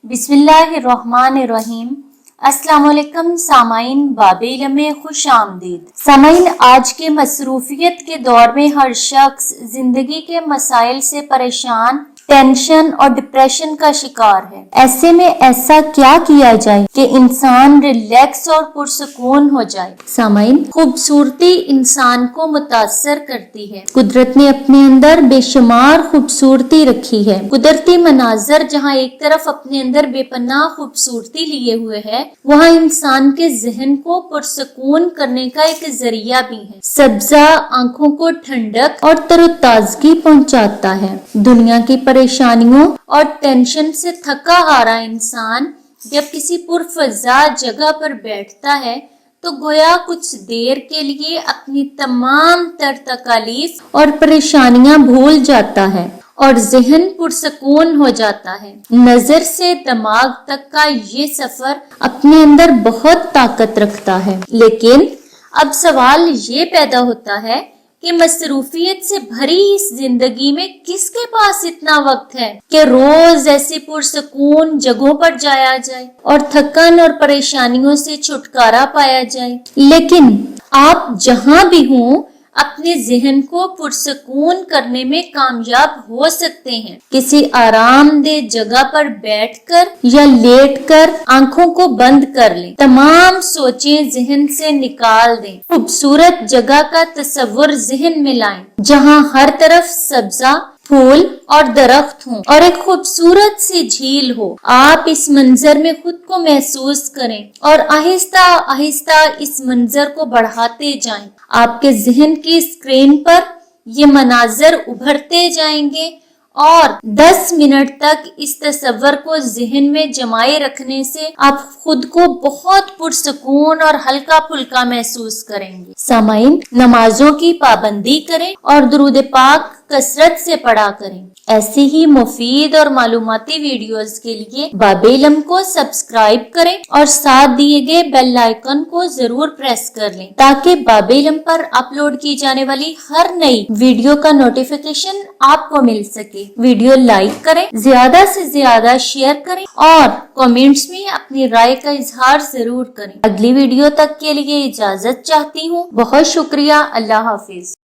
बिस्मिल्लाहिर्रहमानिर्रहीम। अस्सलाम वालेकुम सामाइन, बाबेल में खुश आमदीद। सामाइन, आज के मसरूफियत के दौर में हर शख्स जिंदगी के मसाइल से परेशान, टेंशन और डिप्रेशन का शिकार है। ऐसे में ऐसा क्या किया जाए कि इंसान रिलैक्स और पुरसुकून हो जाए। सामाइन, खूबसूरती इंसान को मुतासर करती है। कुदरत ने अपने अंदर बेशुमार खूबसूरती रखी है। कुदरती मनाजर जहाँ एक तरफ अपने अंदर बेपनाह खूबसूरती लिए हुए है, वहाँ इंसान के जहन को पुरसुकून करने का एक जरिया भी है। सब्जा आंखों को ठंडक और तरोताजगी पहुँचाता है। दुनिया की परेशानियों और टेंशन से थका हारा इंसान जब किसी पुरफजा जगह पर बैठता है तो गोया कुछ देर के लिए अपनी तमाम तर तकालीफ और परेशानियां भूल जाता है और जहन पुरसुकून हो जाता है। नजर से दिमाग तक का ये सफर अपने अंदर बहुत ताकत रखता है। लेकिन अब सवाल ये पैदा होता है कि मसरूफियत से भरी इस जिंदगी में किसके पास इतना वक्त है कि रोज ऐसी पुरसुकून जगहों पर जाया जाए और थकन और परेशानियों से छुटकारा पाया जाए। लेकिन आप जहां भी हों, अपने जहन को पुरसुकून करने में कामयाब हो सकते हैं। किसी आरामदेह जगह पर बैठकर या लेटकर आंखों को बंद कर लें। तमाम सोचें जहन से निकाल दें। खूबसूरत जगह का तस्वुर जहन में लाएं, जहां हर तरफ सब्जा, फूल और दरख्त हों और एक खूबसूरत सी झील हो। आप इस मंजर में खुद को महसूस करें और आहिस्ता आहिस्ता इस मंजर को बढ़ाते जाएं। आपके जहन की स्क्रीन पर ये मनाजर उभरते जाएंगे और 10 मिनट तक इस तस्वर को जहन में जमाए रखने से आप खुद को बहुत पुरसुकून और हल्का फुल्का महसूस करेंगे। सामाइन, नमाजों की पाबंदी करें और दुरूद पाक कसरत से पढ़ा करें। ऐसी ही मुफीद और मालूमाती वीडियोस के लिए बाबेलम को सब्सक्राइब करें और साथ दिए गए बेल आइकन को जरूर प्रेस कर लें ताकि बाबेलम पर अपलोड की जाने वाली हर नई वीडियो का नोटिफिकेशन आपको मिल सके। वीडियो लाइक करें, ज्यादा से ज्यादा शेयर करें और कमेंट्स में अपनी राय का इजहार जरूर करें। अगली वीडियो तक के लिए इजाजत चाहती हूँ। बहुत शुक्रिया। अल्लाह हाफिज।